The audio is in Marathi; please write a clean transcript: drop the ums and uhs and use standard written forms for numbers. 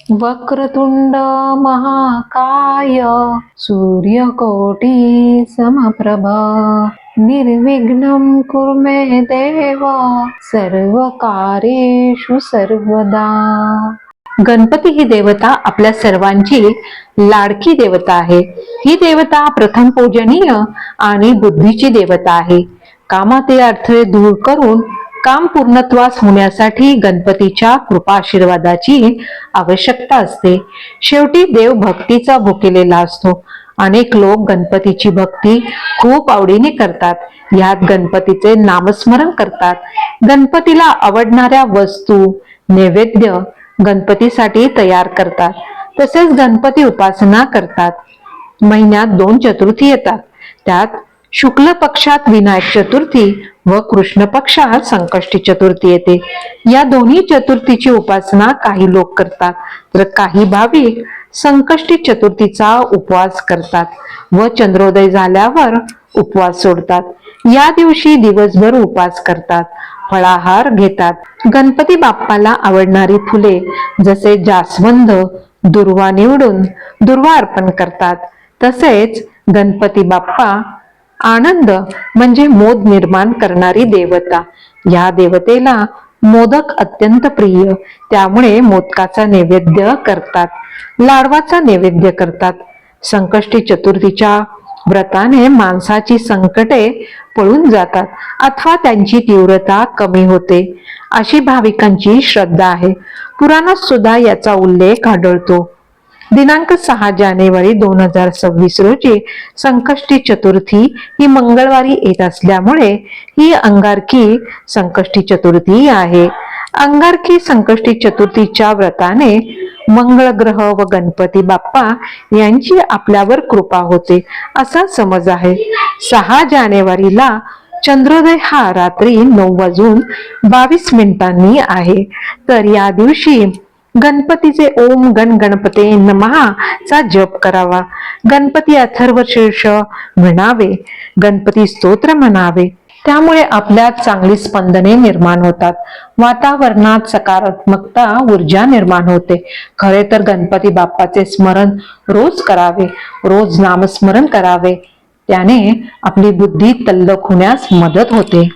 वक्रतुंड महाकाय सूर्यकोटी समप्रभ निर्विघ्नं कुरु मे देव सर्वकार्येषु सर्वदा. गणपती ही देवता आपल्या सर्वांची लाडकी देवता आहे. ही देवता प्रथम पूजनीय आणि बुद्धीची देवता आहे. कामातील अडथळे दूर करून काम पूर्णत्वास होण्यासाठी गणपतीच्या कृपा आशीर्वादाची आवश्यकता असते. शेवटी देव भक्तीचा भुकेलेला असतो. अनेक लोक गणपतीची भक्ती खूप आवडीने करतात. यात गणपतीचे नामस्मरण करतात. गणपतीला आवडणाऱ्या वस्तू नैवेद्य गणपतीसाठी तयार करतात. तसेच गणपती उपासना करतात. महिन्यात 2 चतुर्थी येतात. त्यात शुक्ल पक्षात विनायक चतुर्थी व कृष्ण पक्षात संकष्टी चतुर्थी येते. या दोन्ही चतुर्थीची उपासना काही लोक करतात, तर काही भाविक संकष्टी चतुर्थीचा उपवास करतात व चंद्रोदय झाल्यावर उपवास सोडतात. या दिवशी दिवसभर उपवास करतात, फळाहार घेतात. गणपती बाप्पाला आवडणारी फुले जसे जास्वंद, दुर्वा निवडून दुर्वा अर्पण करतात. तसेच गणपती बाप्पा आनंद म्हणजे मोद निर्माण करणारी देवता. या देवतेला मोदक अत्यंत प्रिय, त्यामुळे मोदकाचा नैवेद्य करतात, लाडवाचा नैवेद्य करतात. संकष्टी चतुर्थीच्या व्रताने माणसाची संकटे पळून जातात अथवा त्यांची तीव्रता कमी होते, अशी भाविकांची श्रद्धा आहे. पुराणात सुद्धा याचा उल्लेख आढळतो. दिनांक 6 जानेवारी 2026 रोजी संकष्टी चतुर्थी ही मंगळवारी येत असल्यामुळे ही अंगारकी संकष्टी चतुर्थी आहे. अंगारकी संकष्टी चतुर्थीच्या व्रताने मंगळ ग्रह व गणपती बाप्पा यांची आपल्यावर कृपा होते, असा समज आहे. 6 जानेवारीला चंद्रोदय हा रात्री 9:22 आहे. तर या दिवशी गणपतीचे ओम गण गणपते नमः चा जप करावा. गणपती अथर्व शीर्ष म्हणावे, गणपती स्तोत्र म्हणावे. त्यामुळे आपल्यात चांगली स्पंदने निर्माण होतात. वातावरणात सकारात्मकता ऊर्जा निर्माण होते. खरे तर गणपती बाप्पाचे स्मरण रोज करावे, रोज नामस्मरण करावे. त्याने आपली बुद्धी तल्लख होण्यास मदत होते.